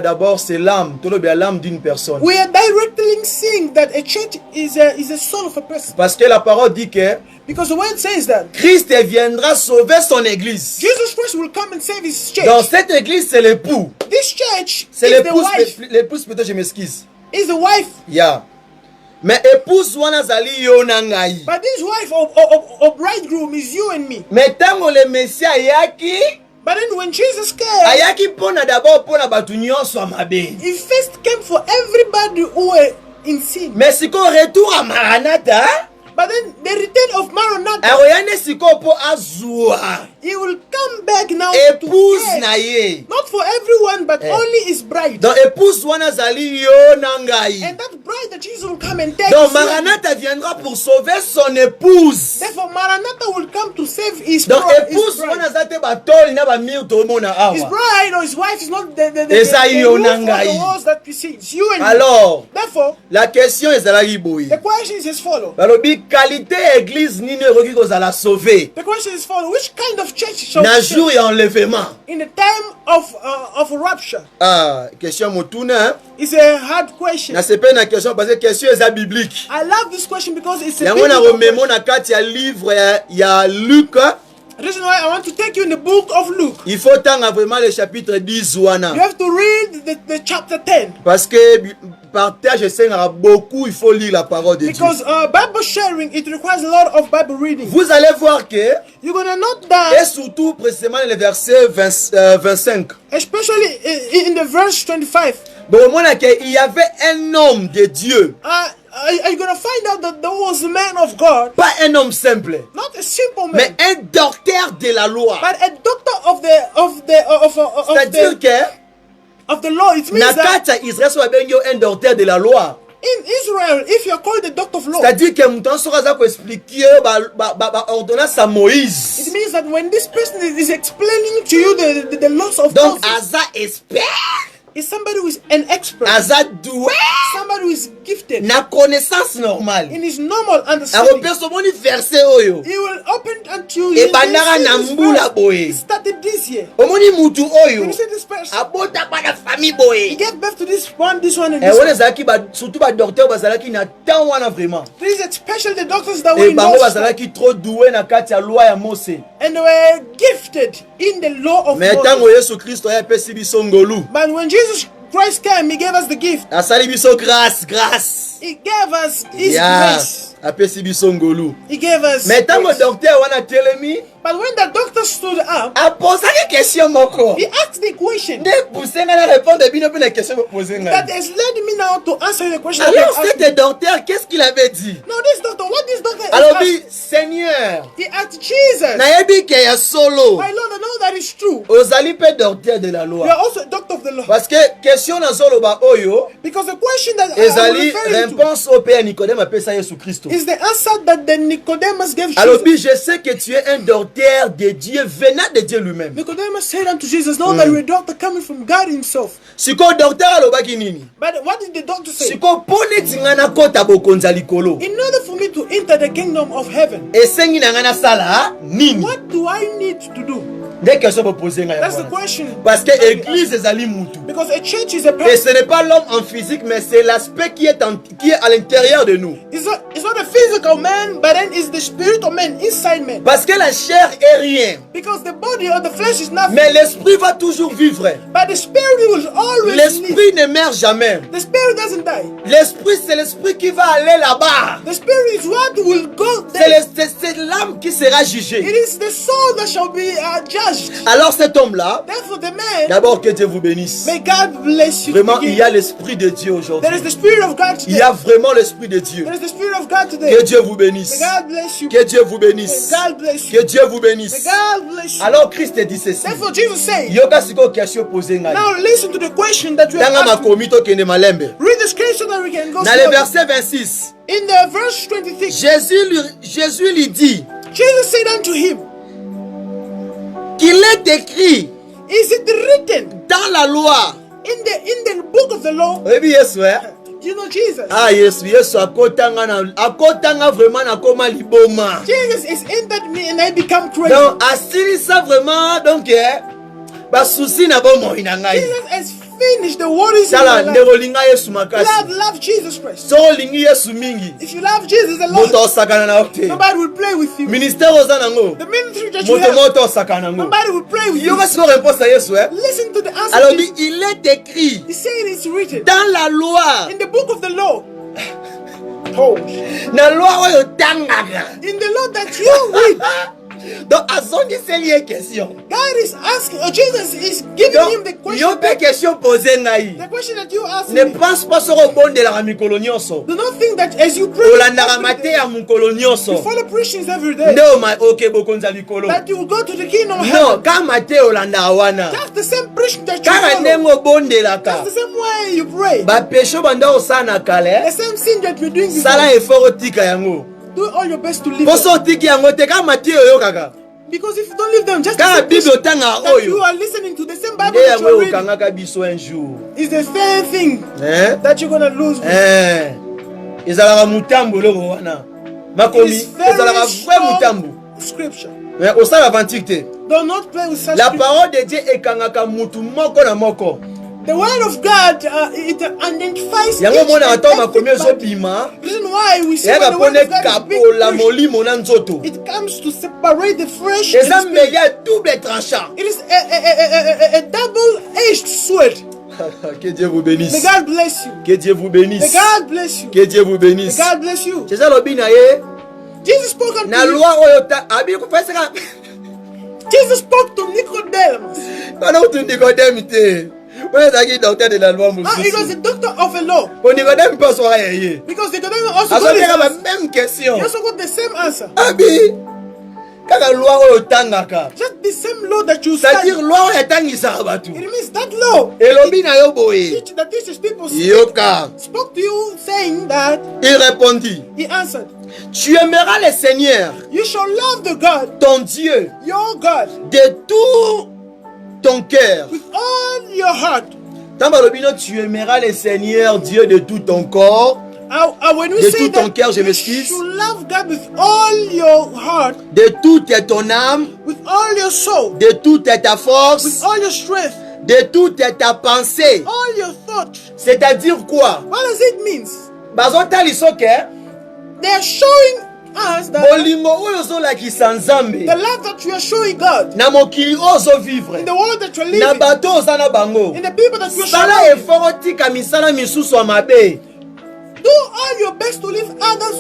d'abord c'est l'âme, l'âme d'une personne. We are directly seeing that a church is a soul of a person. Parce que la parole dit que because the word says that Christ viendra sauver son église. Jesus Christ will come and save his church. Dans cette église, c'est l'époux. This church c'est is the wife. L'épouse plutôt, je m'excuse. Is the wife. Yeah. Mais épouse wana zali yo na ngai. But this wife of bridegroom is you and me. Mais tango le Messia yaki, but then when Jesus came, ayaki pona d'abord pona batu nyonso amabe. He first came for everybody who were in sin. Mais siko retour à Maranatha. But then the return of Maranatha, he will come back now to care, not for everyone but only his bride. Donc épouse wana zali yo na ngai. And that bride that Jesus will come and take. Donc Maranatha viendra pour sauver son épouse. Therefore Maranatha will come to save his donc bride. Épouse wana zate batoli na ba mir to mona awa. His bride or his wife is not the walls that we see. It's you and alors, me. Therefore, la question est zalaki boy. The question is as follows. Balobi qualité église nini roki ko zala sauver. The question is follows. Which kind of church shall na jour ya enlèvement? In the time of rapture. Ah, question motuna. It's a hard question. Na c'est pas une question parce que question est biblique. I love this question because it's a biblical question. Yango na rememo na kati ya livre ya Luc. The reason why I want to take you in the book of Luke. Il faut tanga vraiment le chapitre 10 wana. You have to read the chapter 10. Parce que partage sera beaucoup, il faut lire la parole de Dieu. Because Bible sharing, it requires a lot of Bible reading. Vous allez voir que you're gonna note that, et surtout précisément le verset 25. Especially in the verse 25. Bon, il y avait un homme de Dieu. Are you gonna find out that there was a man of God? Pas un homme simple. Not a simple man. Mais un docteur de la loi. But a doctor of the law. It means that Israël soit un docteur de la loi. in Israel, if you are called the doctor of law, c'est-à-dire que mutan sera za ko expliquer ba ordonnance à Moïse. It means that when this person is explaining to you the laws of donc aza expert. Is somebody who is an expert. Somebody who is gifted. Na connaissance normale. In his normal understanding. He will open unto you. He started this year. You see this person? He gave birth to this one, and this one. This is especially the doctors that were in and they were gifted in the law of Moses. But when Jesus Christ came, he gave us the gift. Grâce. He gave us his grace. He gave us but when the doctor stood up, he asked the question that has led me now to answer the question. Alors ce docteur, qu'est-ce qu'il avait dit? No, this doctor, what this doctor alors dit, Seigneur, he asked Jesus, solo. my Lord, I know that is true. Docteur de la loi. You are also a doctor of the law. Parce que question na solo ba oyo, because the question that I réponse au Père Nicodème appelle ça Jésus Christ. Is the answer that the Nicodemus gave Jesus. Alors je sais que tu es un docteur de Dieu venant de Dieu lui-même. Nicodemus said unto Jesus, know that you're a doctor coming from God himself. Siko docteur alobaki nini? But what did the doctor say? Siko pone tingana kota bokonza likolo. In order for me to enter the kingdom of heaven, esengi na ngana sala nini? What do I need to do? That's the question. Parce que l'église est ali mutu. Because a church is a person. Et ce n'est pas l'homme en physique, mais c'est l'aspect qui est à l'intérieur de nous. It's not a physical man, but then it's the spiritual man inside man. Parce que la chair est rien. Because the body or the flesh is nothing. Mais l'esprit va toujours vivre. But the spirit will always live. L'esprit ne meurt jamais. The spirit doesn't die. L'esprit, c'est l'esprit qui va aller là-bas. The spirit is what will go there. C'est l'âme qui sera jugée. It is the soul that shall be judged. Alors cet homme-là, d'abord que Dieu vous bénisse. May God bless you. Vraiment, il y a l'esprit de Dieu aujourd'hui. There is the spirit of God today. Il y a vraiment l'esprit de Dieu. There is the spirit of God today. Que Dieu vous bénisse. May God bless you. Que Dieu vous bénisse. May God bless you. Que Dieu vous bénisse. May God bless you. Alors Christ dit ceci. Therefore Jesus said, now listen to the question that you have asked. Read the scripture that we can go. Dans le verset 26. In the verse 26. Jésus lui dit. Jesus said unto him, qu'il est écrit, is it written dans la loi, in the book of the law? You know Jesus. Ah yes, akotanga vraiment na koma liboma. Jesus is entered me and I become crazy. Donc asili ça vraiment donc basusi na bomoi na ngai. Jesus has finished the worries in your life. Love Jesus Christ. If you love Jesus alone, nobody will play with you. The ministry that you have, nobody will play with you. Listen to the answer. Alors il est écrit, he said it's written dans la loi, in the book of the law. In the law that you read. Donc, question. God is asking, or Jesus is giving donc, him the question. The question that you ask ne pense pas sur le bon de la mikolo nyonso. Do not think that as you pray, you follow preachings every day. No, my okay bokonza mikolo. That you will go to the kingdom of heaven. No, kama te olanda wana. That's the same preaching that you follow. That's the same way you pray. Ba pesho banda osana kale. The same sin that you're doing before. Sala effort tika yango. Do all your best to live. Because if you don't leave them, just that you are listening to the same Bible that you are reading. It's the same thing that you're gonna lose. It's scripture. Do not play with such la parole de Dieu ekangaka mutu moko na moko. The word of God, it identifies each and every reason why we say the word of God is big, it comes to separate the fresh and the it is a double-edged sword. Que Dieu vous bénisse. May God bless you. Que Dieu vous bénisse. May God bless you. Que Dieu vous bénisse. May God bless you. Jesus spoke unto Jesus spoke to Nicodemus. It was a doctor of a law. Because Nicodemus also got he also got the same answer. Just the same law that you study. It means that law that teaches people spoke to you saying that he answered. Tu aimeras le Seigneur, you shall love the God, ton Dieu, your God, de tout ton cœur, with all your heart. Tu aimeras le Seigneur Dieu de tout ton corps, de tout ton cœur, je m'excuse, you love God with all your heart, de toute ton âme, with all your soul, de toute ta force, with all your strength, de toute ta pensée. All your thoughts. C'est-à-dire quoi? What does it mean? They are showing us that the love that you are showing God in the world that you are living, in the people that you are showing. Do all your best to leave other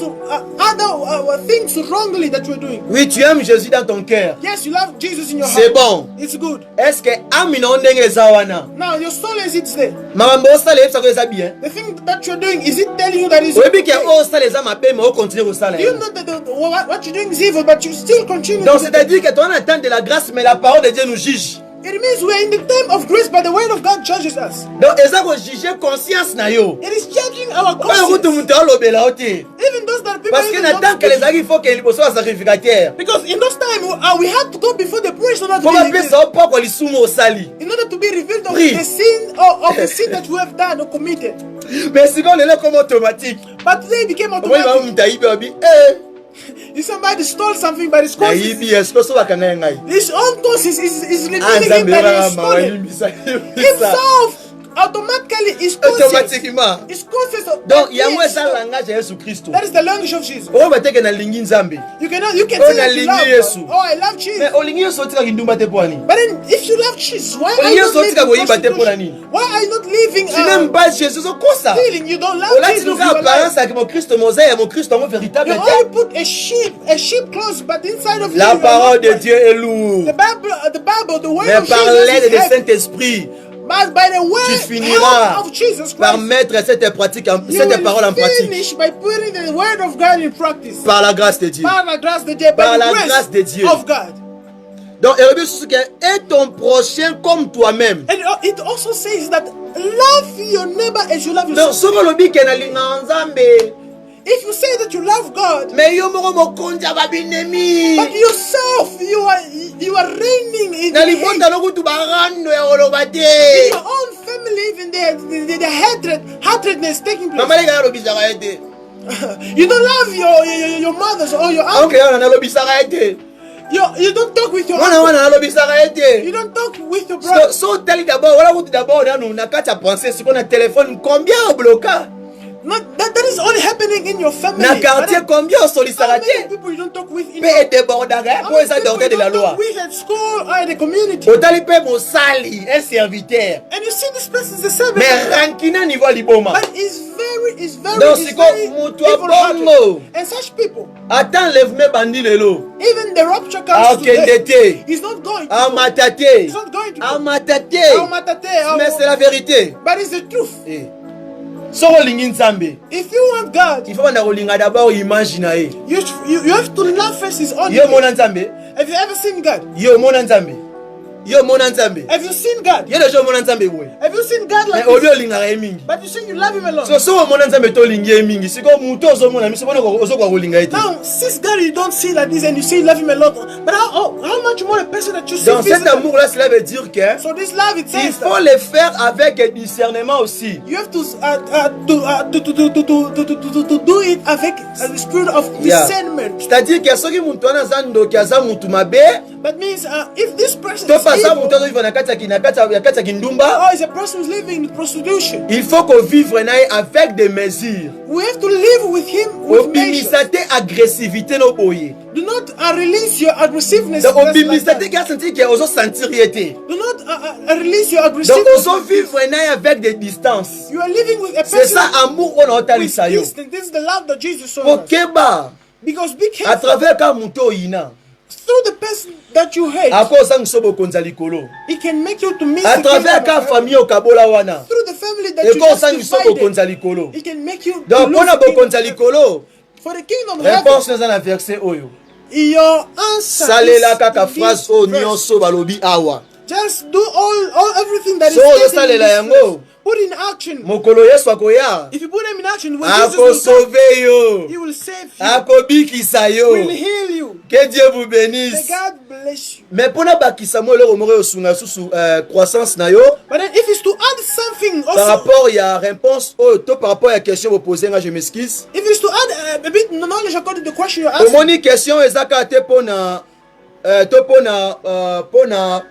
things wrongly that you are doing. Oui, tu aimes Jésus dans ton cœur. Yes, you love Jesus in your heart. C'est bon. It's good. Est-ce que amino ndenge zawana? Now your soul is it there? Maman bossa le ça ça bien. The thing that you're doing, is it telling you that is okay? Que oh ça les ama pe mais on continue au salaire. You know that what you're doing is evil, but you still continue. Donc c'est-à-dire que toi on attend de la grâce, mais la parole de Dieu nous juge. It means we are in the time of grace, but the word of God judges us. Donc ça va juger conscience na yo. It is judging our conscience. Even those that people. Parce que n'attend que les amis faut qu'ils soient sacrificateurs. Because in those time we have to go before the priest in order to be revealed of the sin or of the sin that we have done or committed. Mais sinon les comme automatique. But they became automatic. If somebody stole something by his conscience, his own conscience is revealing him that he stole it. Himself automatically is conscious. Donc il y a un langage de Jésus Christ. That is the language of Jesus. You can say that you love God. Oh, I love Jesus. But then if you love Jesus, why are you not living? Why are you not living stealing? You don't love Jesus. You only put a sheep clothes, but inside of you, la parole de Dieu est lourde. The Bible, the word of Jesus is heavy. Saint-Esprit. But by the way, tu finiras of Jesus Christ, par mettre cette parole en pratique. By putting the word of God in practice. Par la grâce de Dieu. Par la grâce de Dieu. Par la grâce de Dieu. Of God. Donc, et ton prochain comme toi-même. And it also says that love your neighbor as you love yourself. If you say that you love God, but yourself, you are reigning in your own family, even the hatredness taking place. You don't love your mothers or your uncles. You don't talk with your husband. You don't talk with your brother. So tell d'abord, voilà où d'abord on a qu'à penser sur un téléphone combien au bloquant. That is only happening in your family. Na quartier combien au sollicitateur. People you don't talk with in your débordage pour ça d'ordre de la loi. With at school or at the community. Otali pe mo sali un serviteur. And you see this person is a servant. Mais rankina niveau liboma. But it's very donc c'est comme and such people. Attends lève-moi bandi lelo. Even the rapture comes today. He's not going to. Amatate. He's not going to. Amatate. Mais c'est la vérité. But it's the truth. If you want God, il faut d'abord imaginer. You have to love first His own. Have you ever seen God? Have you seen God? Have you seen God like this? But you say you love Him alone. Now, since God you don't see like this and you say you love Him alone, but how much more a person that you see dans cet amour-là, cela veut dire que so this love it il faut le faire avec discernement aussi. You have to do it avec the spirit of discernment. C'est-à-dire que ceux qui mutuana zando kiaza mutu mabe. That means if this person is evil, or is a person who's living in prostitution, il faut qu'on vive avec des mesures. We have to live with him with measures. Agressivité no boye. Do not release your aggressiveness. Donc obimisaté qui a senti que oso sentir yete. Do not release your aggressiveness. Donc oso vivre avec des distances. You are living with a person. C'est ça amour on a talisa yo. This is the love that Jesus showed us. Okeba. Because be careful. À travers ka muto ina. Through the person that you hate, it can make you to miss à travers ka famille okabola wana. Through the family that you divided, it can make you donc pona bokonza likolo. For the kingdom of réponse dans la verset oyo. Your answer salela kaka phrase o nyonso balobi awa. Just do all everything that is salela yango. Put in action. Mokolo Yesu akoya. If you put them in action, when Jesus will come, He will save you. Akobikisa yo. Will heal you. Que Dieu vous bénisse. May God bless you. Mais pona bakisa mo le romore osunga susu croissance na yo. But then if it's to add something also. Par rapport ya réponse par rapport à question vous posez nga je m'excuse. If it's to add a bit knowledge according to the question you asked. Omoni question ezaka te pona pona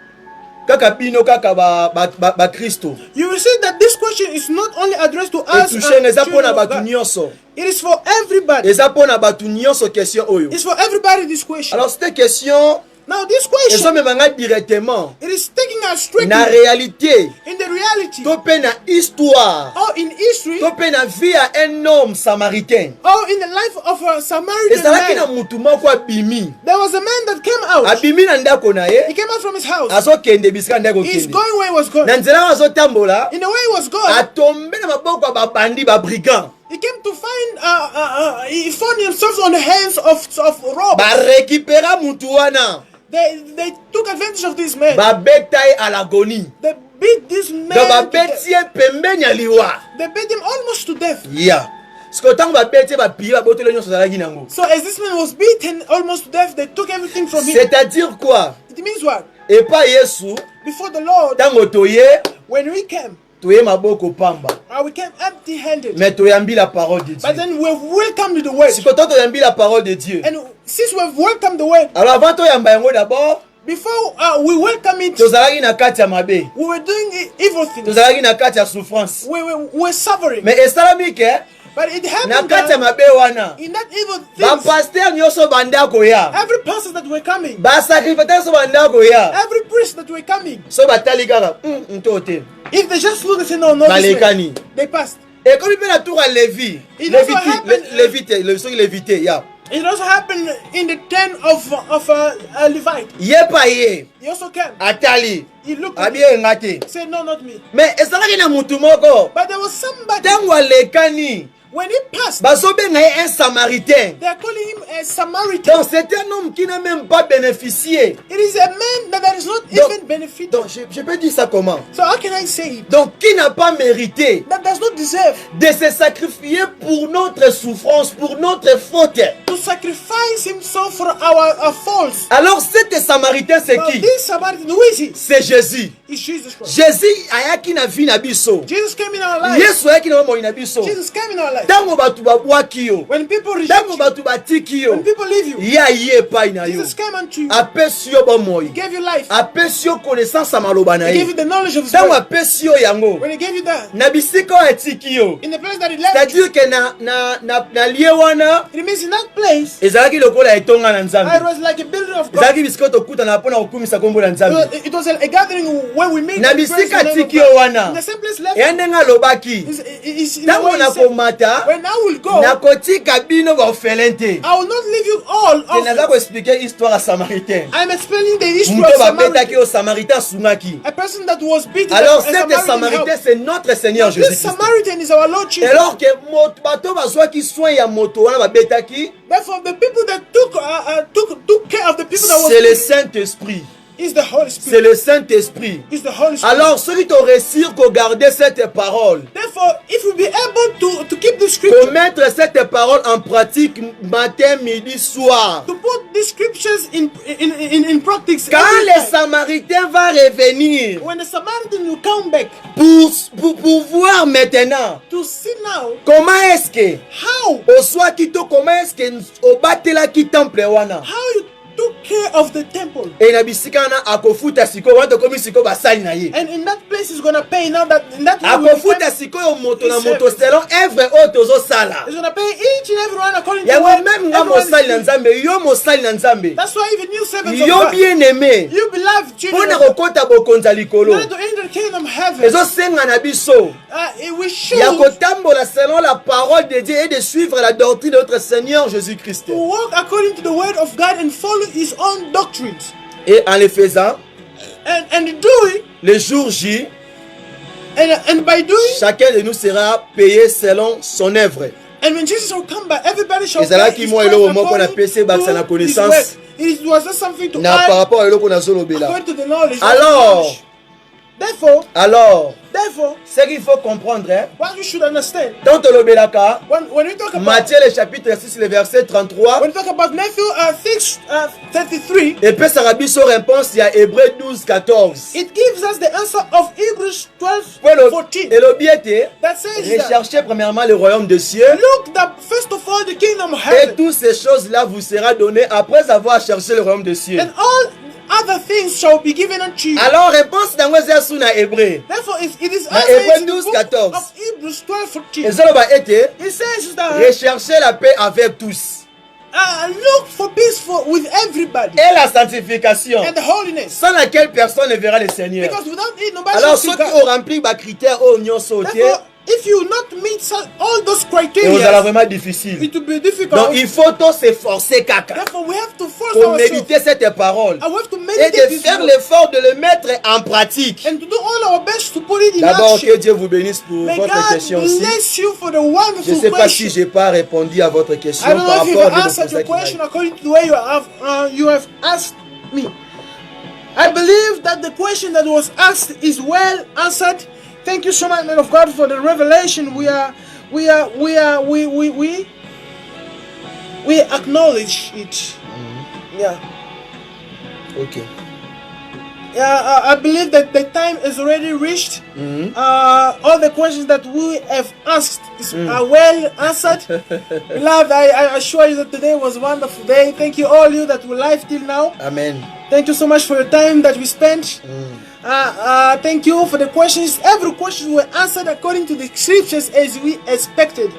kaka bino kaka ba Kristo. You will see that this question is not only addressed to us. It is for everybody. It's for everybody this question. Alors cette question, now this question, directement, it is taking us straight na réalité, in the reality, topé na histoire, or in history, topé na vie à un homme samaritain, or in the life of a Samaritan man. There was a man that came out. He came out from his house. He's going where he was going. In the way he was going, he came to find he found himself on the hands of robbers. They took advantage of this man. They beat this man. They beat him almost to death. Yeah. So as this man was beaten almost to death, they took everything from him. C'est-à-dire quoi? It means what? Et pas Yesu. Before the Lord, when we came, we came empty-handed. But then we've welcomed the word. And since we've welcomed the word, before we welcome it, we were doing evil things. We were suffering. But it happened in that evil things, every pastor that were coming, every priest that were coming, if they just look and say, no, they passed. It also happened in the tent of Levite. He also came. He looked at me. Said, no, not me. But there was somebody. When he passed, they are calling him a Samaritan. Donc c'est un homme qui n'a même pas bénéficié. It is a man that has not even benefited. Donc je peux dire ça comment? So how can I say it? Donc qui n'a pas mérité that does not deserve de se sacrifier pour notre souffrance, pour notre faute. To sacrifice himself for our faults. Alors cet Samaritain c'est qui? This Samaritan, who is he? C'est Jésus. is Jesus Christ. Jésus ayaki na vie na biso. Jesus came in our life. Yesu ayaki na moi na biso. Jesus came in our life. Tango batu babwaki yo. When people reject you, batu batiki yo. when people leave you, ya ye pa ina yo. Jesus came unto you. Apesi yo ba moi. He gave you life. Apesi yo connaissance ya maloba na He ye. gave you the knowledge of His Tango word. apesi yo yango. When He gave you that, Na bisika atiki yo. in the place that He left C'est-à-dire que na lié wana you, it means in that place, ezalaki lokola etonga na it Nzambe. was like a building of God. Ezalaki bisika tokuta na pona kokumisa kombo na Nzambe. It was a gathering where we meet Na and praise bisika the name of tiki yo God. wana. In the same place left, Eyandenga lobaki. is in the Tango way na He said, komata when I will go, na kotika bino ba felente. I will not leave you all Naza off. ko expliquer histoire ya Samaritain. I'm explaining the history Muto of ba betaki Samaritan. au Samaritain sungaki. A person that was beaten. Alors a cet Samaritan Samaritain helped. c'est notre Seigneur This Jésus-Christ. Samaritan is our Lord Jesus. Alors que bato bazwa ki soin ya moto wana ba betaki, Therefore, the people that took care of the people that c'est le was Saint-Esprit. is the Holy C'est Spirit. le Saint-Esprit. Is the Holy Spirit. Alors ceux qui t'ont réussi à garder cette parole, Therefore, if we be able to keep the scripture, pour mettre cette parole en pratique matin, midi, soir. to put the scriptures in practice, Quand every le time, Samaritain va revenir when the Samaritan will come back pour voir maintenant to see now comment est-ce que how au soit kito, comment est-ce que au batela ki temple wana you took care of the temple. et na bisika na akofuta siko wana komi siko basali na ye And in that place is gonna pay now that in that way we akofuta siko yo moto na moto selon œuvre oyo tozosala is gonna pay each and every one according to yango what même nga everyone is mosali na doing. nzambe yo mosali na nzambe That's why even you servants of yo God, bien aimé you beloved children mpona of God, kokota bokonza in likolo order to enter the kingdom of heaven, ezosenga na biso we should ya kotambola selon la parole de Dieu et de suivre la doctrine de notre Seigneur Jésus-Christ. walk according to the word of God and follow His own doctrines. Et en le faisant, And do it, le jour J, and by doing, chacun de nous sera payé selon son œuvre. and when Jesus will come back, everybody shall Ezala pay ki his mo price elo mo ko na according pese bakisa na to his connaissance. work. It was not something to Na par add rapport à eloko na zolobela. according to the knowledge. Alors, Therefore, ce qu'il faut comprendre, hein, what we should understand, dans Tolobelaka, when we talk about Matthieu le chapitre 6, le verset 33, when we talk about Matthew 6:33, et puis ça rabi son réponse, il y a Hébreu 12, 14. it gives us the answer of Hebrews Et 12:14 le biais that says that, recherchez premièrement le royaume des cieux, look that first of all the kingdom of et heaven, toutes ces choses-là vous sera donné après avoir cherché le royaume des cieux. and all other things shall be given unto you. Alors, réponse dans le na hébreu. Therefore, it is Na answered Hébreux in the 12, book 14. of Hebrews 12:14. Et ça va être It says that rechercher la paix avec tous look for peace with everybody et la sanctification, and the holiness, sans laquelle personne ne verra le Seigneur. because without it nobody Alors, shall ceux see qui God. ont rempli les critères au union sauté, Therefore, if you not meet all those et vous allez criteria, vraiment difficile. it will be difficult. Donc, il faut tous s'efforcer, caca, Therefore, we have to force pour ourselves. méditer cette parole I have to et meditate de this faire word l'effort de le mettre en pratique. and to do all our best to put it in D'abord, que action. Dieu vous bénisse pour May votre God question aussi. bless you for the Je ne wonderful sais pas si question. je n'ai pas répondu à votre question I don't know par if you rapport have à answered your question votre according to the way you have asked me. I believe that the question that was asked is well answered. Thank you so much, man of God, for the revelation. We acknowledge it. Yeah. Ok. Yeah, I believe that the time is already reached. All the questions that we have asked are well answered. Beloved, I assure you that today was a wonderful day. Thank you all you that were live till now. Amen. Thank you so much for your time that we spent. Thank you for the questions. Every question were answered according to the scriptures as we expected.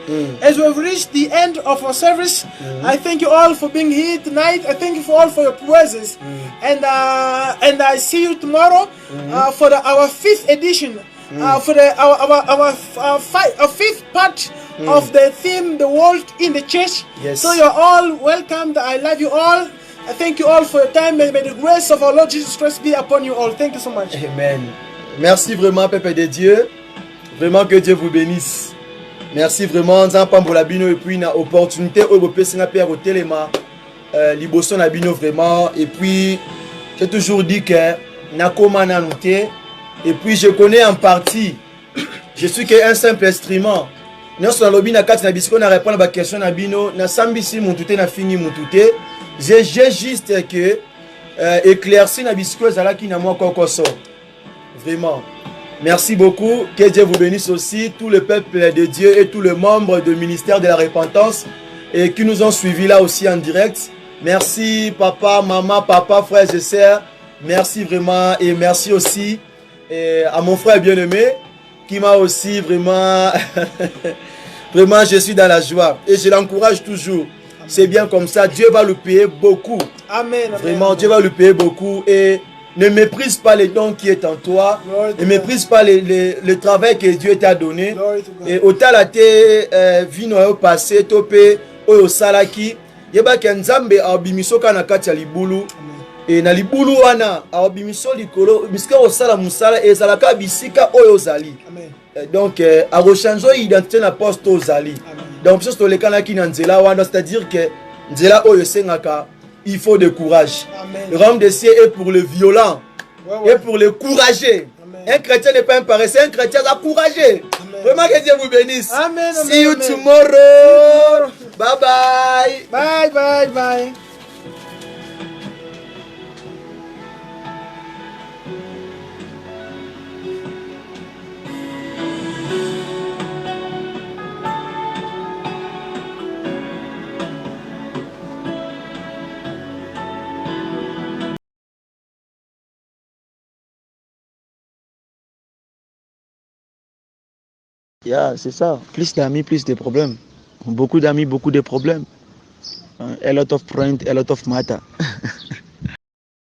As we have reached the end of our service, I thank you all for being here tonight. I thank you all for your presence. And I see you tomorrow for our 5th edition. For our 5th part of the theme, the world in the church. Yes. So you're all welcomed. I love you all. I thank you all for your time. May the grace of our Lord Jesus Christ be upon you all. Thank you so much. Amen. Merci vraiment, Peuple de Dieu. Vraiment que Dieu vous bénisse. Merci vraiment. Et puis, na opportunité où vous pouvez faire au téléma. Liboso na bino vraiment. Et puis, j'ai toujours dit que na koma na noté. Et puis, je connais en partie. Je suis qu'un simple instrument. Nous sommes lobby na kati na bisiko na répondre à la question na bino. Na sambisi moutouté na fini moutouté. J'ai juste que éclairci na bisiko zala ki na moi kokoso. Vraiment. Merci beaucoup. Que Dieu vous bénisse aussi, tout le peuple de Dieu et tous les membres du ministère de la repentance et qui nous ont suivis là aussi en direct. Merci papa, maman, papa, frères et sœurs. Merci vraiment et merci aussi à mon frère bien-aimé qui m'a aussi vraiment... Vraiment, je suis dans la joie et je l'encourage toujours. C'est bien comme ça. Dieu va lui payer beaucoup. Amen. Vraiment, Dieu va lui payer beaucoup et ne méprise pas les dons qui est en toi. Ne méprise pas le travail que Dieu t'a donné. Et autant la te vino au passé, topé, au salaki. Yeba kenzambe a bimiso kana kati ya libulu. Et na libulu wana a bimiso likolo. Miska au sala musala et salaka bisika oyo zali. Donc a rechangeo identité na poste aux zali. Donc c'est-à-dire que nzela oyo sengaka. Il faut de courage. Amen. Le royaume des cieux est pour le violent et pour le courageux. Amen. Un chrétien n'est pas un paresseux, un chrétien est courageux. Vraiment que Dieu vous bénisse. Amen. See you tomorrow. Bye bye. Bye bye bye. Yeah, c'est ça. Plus d'amis, plus de problèmes. Beaucoup d'amis, beaucoup de problèmes. A lot of friends, a lot of matter.